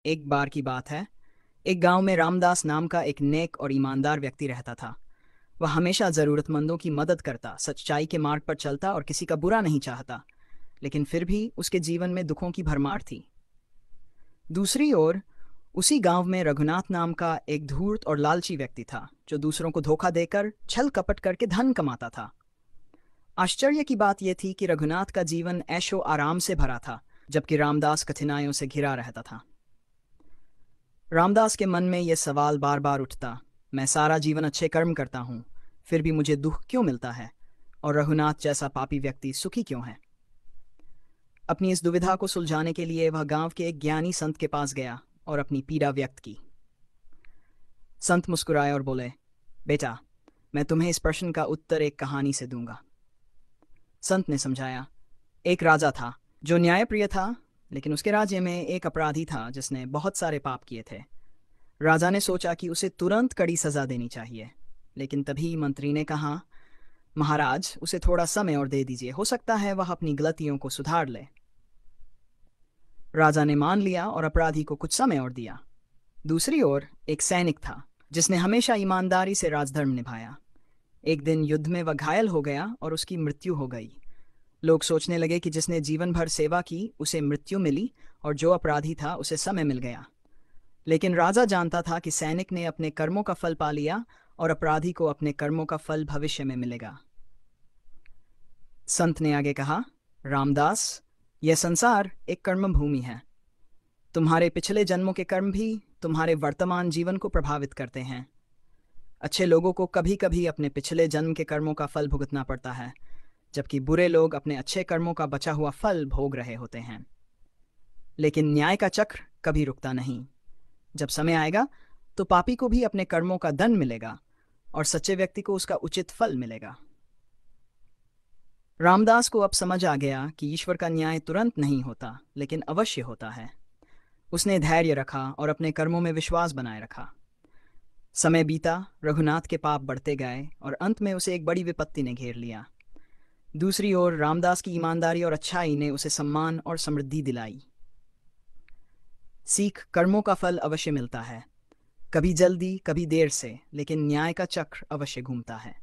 एक बार की बात है। एक गांव में रामदास नाम का एक नेक और ईमानदार व्यक्ति रहता था। वह हमेशा जरूरतमंदों की मदद करता, सच्चाई के मार्ग पर चलता और किसी का बुरा नहीं चाहता। लेकिन फिर भी उसके जीवन में दुखों की भरमार थी। दूसरी ओर उसी गांव में रघुनाथ नाम का एक धूर्त और लालची व्यक्ति था, जो दूसरों को धोखा देकर छल कपट करके धन कमाता था। आश्चर्य की बात यह थी कि रघुनाथ का जीवन ऐशो आराम से भरा था, जबकि रामदास कठिनाइयों से घिरा रहता था। रामदास के मन में यह सवाल बार बार उठता, मैं सारा जीवन अच्छे कर्म करता हूँ, फिर भी मुझे दुख क्यों मिलता है? और रघुनाथ जैसा पापी व्यक्ति सुखी क्यों है? अपनी इस दुविधा को सुलझाने के लिए वह गांव के एक ज्ञानी संत के पास गया और अपनी पीड़ा व्यक्त की। संत मुस्कुराए और बोले, बेटा, मैं तुम्हें इस प्रश्न का उत्तर एक कहानी से दूंगा। संत ने समझाया, एक राजा था जो न्यायप्रिय था, लेकिन उसके राज्य में एक अपराधी था जिसने बहुत सारे पाप किए थे। राजा ने सोचा कि उसे तुरंत कड़ी सजा देनी चाहिए, लेकिन तभी मंत्री ने कहा, महाराज, उसे थोड़ा समय और दे दीजिए, हो सकता है वह अपनी गलतियों को सुधार ले। राजा ने मान लिया और अपराधी को कुछ समय और दिया। दूसरी ओर एक सैनिक था जिसने हमेशा ईमानदारी से राजधर्म निभाया। एक दिन युद्ध में वह घायल हो गया और उसकी मृत्यु हो गई। लोग सोचने लगे कि जिसने जीवन भर सेवा की उसे मृत्यु मिली, और जो अपराधी था उसे समय मिल गया। लेकिन राजा जानता था कि सैनिक ने अपने कर्मों का फल पा लिया और अपराधी को अपने कर्मों का फल भविष्य में मिलेगा। संत ने आगे कहा, रामदास, यह संसार एक कर्म भूमि है। तुम्हारे पिछले जन्मों के कर्म भी तुम्हारे वर्तमान जीवन को प्रभावित करते हैं। अच्छे लोगों को कभी कभी अपने पिछले जन्म के कर्मों का फल भुगतना पड़ता है, जबकि बुरे लोग अपने अच्छे कर्मों का बचा हुआ फल भोग रहे होते हैं। लेकिन न्याय का चक्र कभी रुकता नहीं। जब समय आएगा तो पापी को भी अपने कर्मों का दंड मिलेगा और सच्चे व्यक्ति को उसका उचित फल मिलेगा। रामदास को अब समझ आ गया कि ईश्वर का न्याय तुरंत नहीं होता, लेकिन अवश्य होता है। उसने धैर्य रखा और अपने कर्मों में विश्वास बनाए रखा। समय बीता, रघुनाथ के पाप बढ़ते गए और अंत में उसे एक बड़ी विपत्ति ने घेर लिया। दूसरी ओर रामदास की ईमानदारी और अच्छाई ने उसे सम्मान और समृद्धि दिलाई। सीख, कर्मों का फल अवश्य मिलता है, कभी जल्दी कभी देर से, लेकिन न्याय का चक्र अवश्य घूमता है।